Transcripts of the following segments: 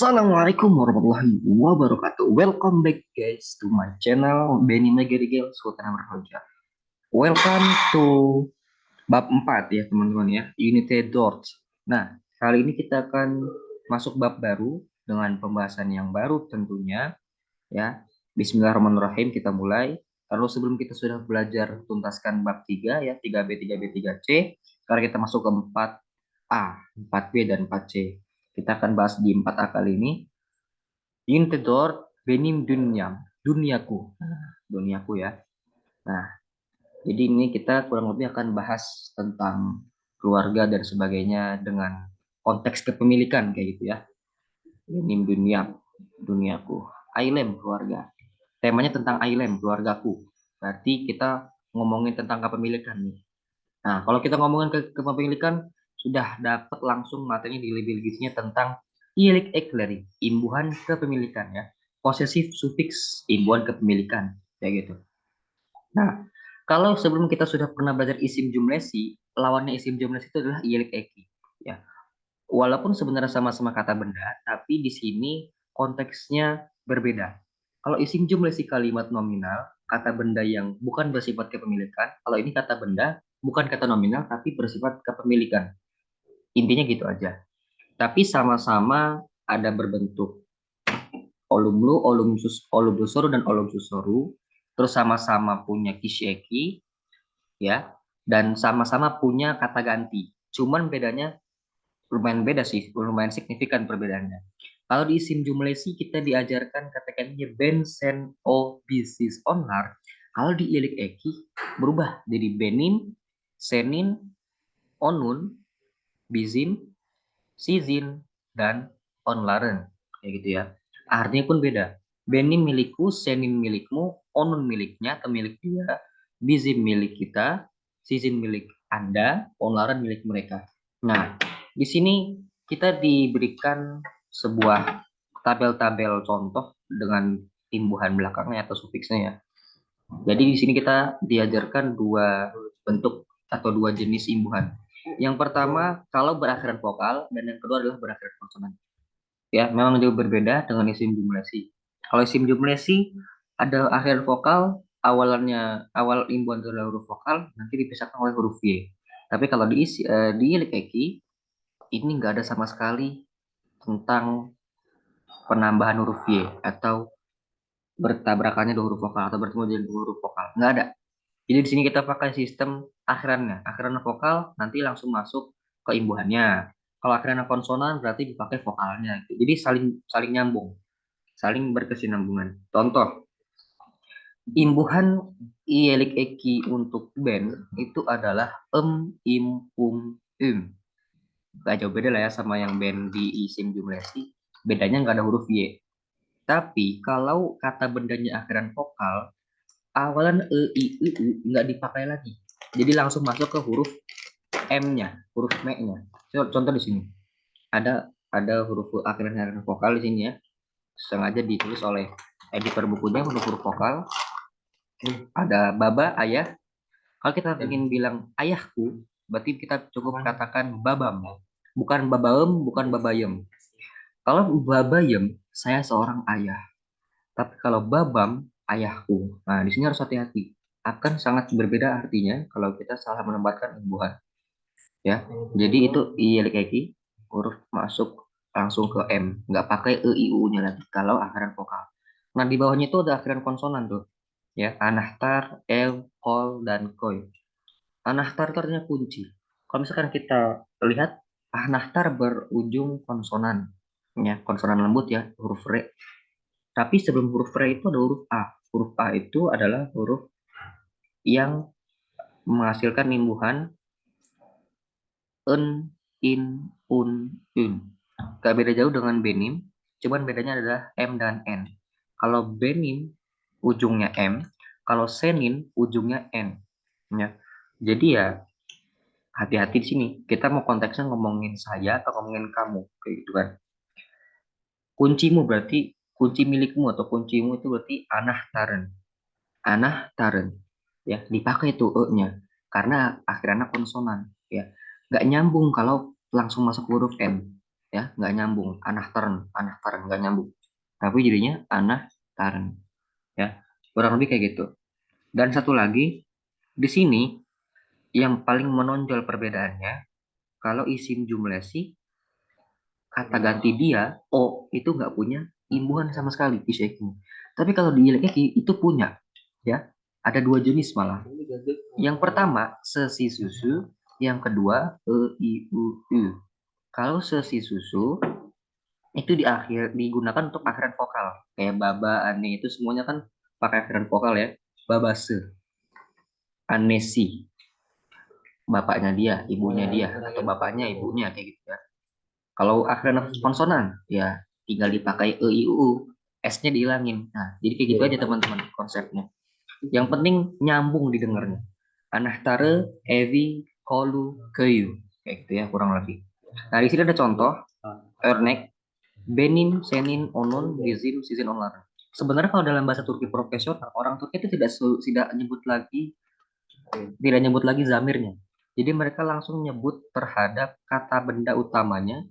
Assalamualaikum warahmatullahi wabarakatuh. Welcome back guys to my channel Benny Megarigel Sultan Berhoja. Welcome to bab 4 ya teman-teman ya, Unity Doors. Nah, kali ini kita akan masuk bab baru dengan pembahasan yang baru tentunya ya. Bismillahirrahmanirrahim, kita mulai. Kalau sebelum kita sudah belajar tuntaskan bab 3 ya, 3B, 3B, 3C, sekarang kita masuk ke 4A, 4B dan 4C. Kita akan bahas di 4A kali ini. Intedor benim dunyam, duniaku. Duniaku ya. Nah, jadi ini kita kurang lebih akan bahas tentang keluarga dan sebagainya dengan konteks kepemilikan kayak gitu ya. Benim dunyam, duniaku. Ailem, keluarga. Temanya tentang Ailem, keluargaku. Berarti kita ngomongin tentang kepemilikan nih. Nah, kalau kita ngomongin kepemilikan, sudah dapat langsung materi di lebih-lebihnya tentang ilik ekleri, imbuhan kepemilikan ya. Posesif sufiks, imbuhan kepemilikan, kayak gitu. Nah, kalau sebelum kita sudah pernah belajar isim jumlesi, lawannya isim jumlesi itu adalah ilik eki. Ya, walaupun sebenarnya sama-sama kata benda, tapi di sini konteksnya berbeda. Kalau isim jumlesi kalimat nominal, kata benda yang bukan bersifat kepemilikan. Kalau ini kata benda, bukan kata nominal, tapi bersifat kepemilikan. Intinya gitu aja. Tapi sama-sama ada berbentuk olumlu, olum susoru, dan olum susoru. Terus sama-sama punya kisheki, ya. Dan sama-sama punya kata ganti. Cuman bedanya lumayan beda sih, lumayan signifikan perbedaannya. Kalau di isim jumlesi kita diajarkan kata gantinya ben, sen, o, bisis, onar. Kalau di ilik eki berubah jadi benin, senin, onun, bizin, sizin, dan onlaren. Kayak gitu ya. Artinya pun beda. Benin milikku, senin milikmu, onun miliknya atau milik dia, bizin milik kita, sizin milik Anda, onlaren milik mereka. Nah, di sini kita diberikan sebuah tabel-tabel contoh dengan imbuhan belakangnya atau sufiksnya ya. Jadi di sini kita diajarkan dua bentuk atau dua jenis imbuhan. Yang pertama kalau berakhiran vokal dan yang kedua adalah berakhiran konsonan. Ya, memang jauh berbeda dengan isim jumlesi. Kalau isim jumlesi ada akhiran vokal, awal imbuhan itu adalah huruf vokal, nanti dipisahkan oleh huruf Y. Tapi kalau di Likeki ini nggak ada sama sekali tentang penambahan huruf Y atau bertabrakannya dua huruf vokal atau bertemu dengan dua huruf vokal. Nggak ada. Jadi di sini kita pakai sistem akhirannya. Akhiran vokal nanti langsung masuk ke imbuhannya. Kalau akhiran konsonan berarti dipakai vokalnya. Jadi saling saling nyambung, saling berkesinambungan. Contoh, imbuhan ielik eki untuk band itu adalah im, im. Gak jauh beda lah ya sama yang band di isim jumlesi. Bedanya nggak ada huruf Y. Tapi kalau kata bendanya akhiran vokal, awalan i, u nggak dipakai lagi. Jadi langsung masuk ke huruf M-nya, huruf M-nya. Contoh di sini. Ada huruf akhiran vokal di sini ya. Sengaja ditulis oleh editor bukunya huruf vokal. Ada baba, ayah. Kalau kita ingin bilang ayahku, berarti kita cukup katakan babam. Bukan babaem, bukan babayem. Kalau babayem, saya seorang ayah. Tapi kalau babam, ayahku. Nah, di sini harus hati-hati. Akan sangat berbeda artinya kalau kita salah menempatkan imbuhan. Ya, jadi itu ilikeki huruf masuk langsung ke M, nggak pakai e i u nya lagi kalau akhiran vokal. Nah di bawahnya itu ada akhiran konsonan tuh, ya anahtar, el, kol, dan koi. Anahtar itu artinya kunci. Kalau misalkan kita lihat anahtar berujung konsonan, ya konsonan lembut ya huruf re. Tapi sebelum huruf re itu ada huruf a. Huruf a itu adalah huruf yang menghasilkan imbuhan en, in, un, un. Gak beda jauh dengan benim, cuman bedanya adalah M dan N. Kalau benim ujungnya M, kalau senin ujungnya N. Ya. Jadi ya hati-hati di sini. Kita mau konteksnya ngomongin saya atau ngomongin kamu, kayak gitu kan. Kuncimu berarti kunci milikmu atau kuncimu itu berarti anah taren. Anah taren. Ya, dipakai itu e-nya karena akhirnya konsonan. Ya, nggak nyambung kalau langsung masuk huruf N. ya, nggak nyambung. Anah taren nggak nyambung. Tapi jadinya anah taren, ya. Kurang lebih kayak gitu. Dan satu lagi di sini yang paling menonjol perbedaannya, kalau isim jumlah sih kata ganti dia o itu nggak punya imbuhan sama sekali kiseki. Tapi kalau di ilekeki itu punya, ya. Ada dua jenis malah. Yang pertama sesi susu, yang kedua i u u. Kalau sesi susu itu di akhir digunakan untuk akhiran vokal kayak baba, ane itu semuanya kan pakai akhiran vokal ya. Babase, anesi, bapaknya dia, ibunya dia, atau bapaknya ibunya kayak gitu ya. Kalau akhiran konsonan ya tinggal dipakai e i u u, s-nya dihilangin. Nah, jadi kayak gitu aja teman-teman konsepnya. Yang penting nyambung didengarnya. Anahtare, evi, kolu, keyu, kayak gitu ya kurang lebih. Nah, di sini ada contoh örnek, benim, senin, onon, bizim, sizin, onlar. Sebenarnya kalau dalam bahasa Turki profesional, orang Turki itu tidak nyebut lagi zamirnya. Jadi mereka langsung nyebut terhadap kata benda utamanya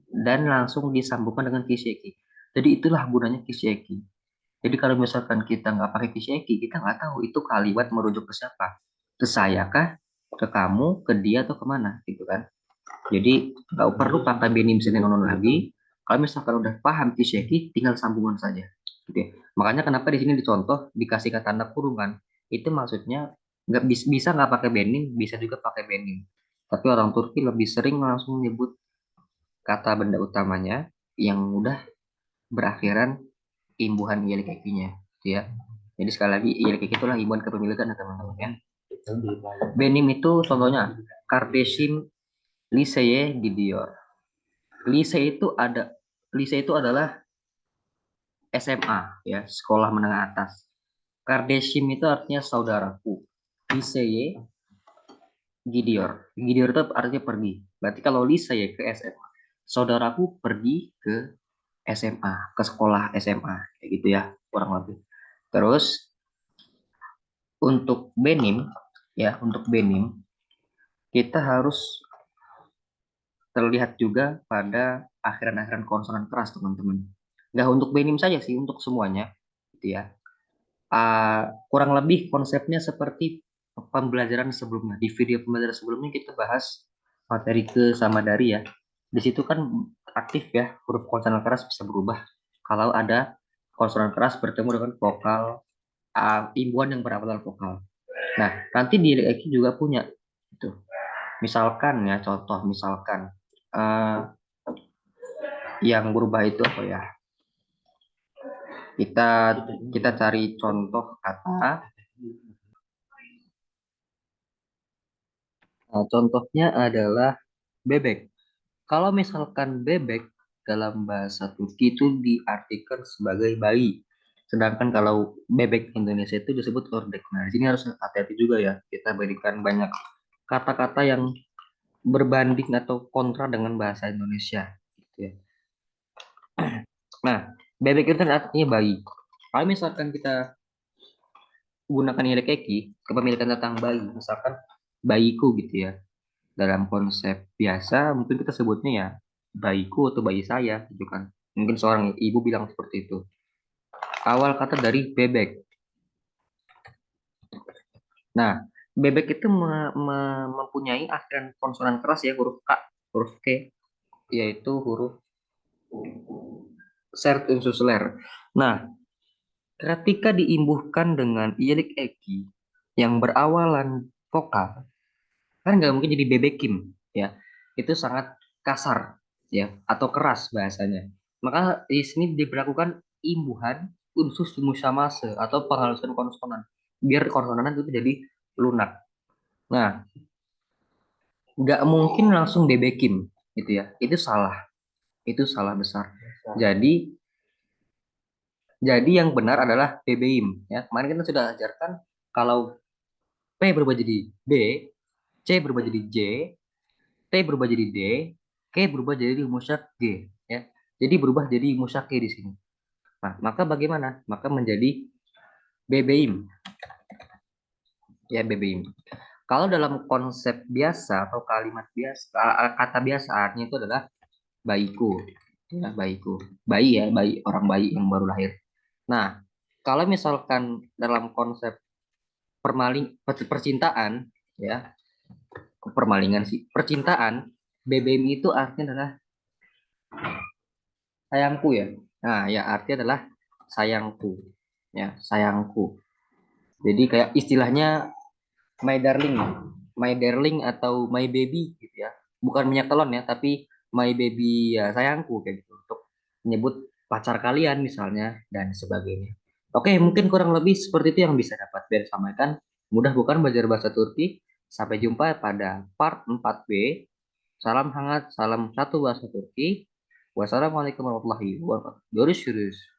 dan langsung disambungkan dengan kisheki. Jadi itulah gunanya kisheki. Jadi kalau misalkan kita nggak pakai kisheki, kita nggak tahu itu kalimat merujuk ke siapa. Ke saya kah? Ke kamu? Ke dia? Atau kemana? Gitu kan. Jadi nggak perlu pakai benim sinin onon lagi. Kalau misalkan udah paham kisheki, tinggal sambungan saja. Gitu ya. Makanya kenapa di sini dicontoh dikasih kata tanda kurung kan? Itu maksudnya nggak bisa nggak pakai benim, bisa juga pakai benim. Tapi orang Turki lebih sering langsung nyebut kata benda utamanya yang udah berakhiran imbuhan ialik ekinya, gitu ya. Jadi sekali lagi ialik eki itulah imbuhan kepemilikan ya teman-teman ya. Benim itu contohnya Kardeşim liseye gidiyor. Lise itu ada Lise itu adalah SMA ya, sekolah menengah atas. Kardeşim itu artinya saudaraku. Liseye gidiyor. Gidiyor itu artinya pergi. Berarti kalau liseye ke SMA, saudaraku pergi ke SMA, ke sekolah SMA, kayak gitu ya, kurang lebih. Terus untuk Benim, ya, untuk Benim kita harus terlihat juga pada akhiran-akhiran konsonan keras, teman-teman. Nggak untuk Benim saja sih, untuk semuanya, gitu ya. Kurang lebih konsepnya seperti pembelajaran sebelumnya. Di video pembelajaran sebelumnya kita bahas materi ke sama dari ya. Di situ kan aktif ya, huruf konsonan keras bisa berubah kalau ada konsonan keras bertemu dengan vokal imbuhan yang berawal dari vokal. Nah, nanti di Eki juga punya itu. Misalkan ya, contoh misalkan eh, yang berubah itu apa ya? Kita kita cari contoh kata. Nah, contohnya adalah bebek. Kalau misalkan bebek dalam bahasa Turki itu diartikan sebagai bayi. Sedangkan kalau bebek Indonesia itu disebut ördek. Nah, di sini harus hati-hati juga ya. Kita berikan banyak kata-kata yang berbanding atau kontra dengan bahasa Indonesia. Gitu ya. Nah, bebek itu kan artinya bayi. Kalau misalkan kita gunakan nilai keki, kepemilikan tentang bayi, misalkan bayiku gitu ya. Dalam konsep biasa, mungkin kita sebutnya ya bayiku atau bayi saya gitu kan. Mungkin seorang ibu bilang seperti itu. Awal kata dari bebek. Nah, bebek itu mempunyai akhiran konsonan keras ya, huruf K, huruf K, yaitu huruf sert unsusler. Nah, ketika diimbuhkan dengan ialik eki yang berawalan vokal, kan nggak mungkin jadi bebekim ya. Itu sangat kasar ya atau keras bahasanya. Maka di sini diberlakukan imbuhan unsur musamase atau penghalusan konsonan biar konsonan itu jadi lunak. Nah, nggak mungkin langsung bebekim gitu ya. Itu salah besar. Jadi yang benar adalah bebeim ya. Kemarin kita sudah ajarkan kalau P berubah jadi B, C berubah jadi J, T berubah jadi D, K berubah jadi musyak G ya. Jadi berubah jadi musyak G di sini. Nah, maka bagaimana? Maka menjadi bebeim ya, bebeim. Kalau dalam konsep biasa atau kalimat biasa, kata biasa artinya itu adalah bayiku, ya bayiku, bayi ya, bayi orang bayi yang baru lahir. Nah, kalau misalkan dalam konsep percintaan, ya, permalingan sih, percintaan, BBM itu artinya adalah sayangku ya. Nah, ya artinya adalah sayangku, ya sayangku. Jadi kayak istilahnya my darling, my darling atau my baby gitu ya. Bukan minyak telon ya, tapi my baby ya sayangku kayak gitu untuk menyebut pacar kalian misalnya dan sebagainya. Oke, mungkin kurang lebih seperti itu yang bisa dapat Ben sampaikan. Mudah bukan belajar bahasa Turki. Sampai jumpa pada part 4B. Salam hangat, salam satu bahasa Turki. Wassalamualaikum warahmatullahi wabarakatuh. Görüşürüz.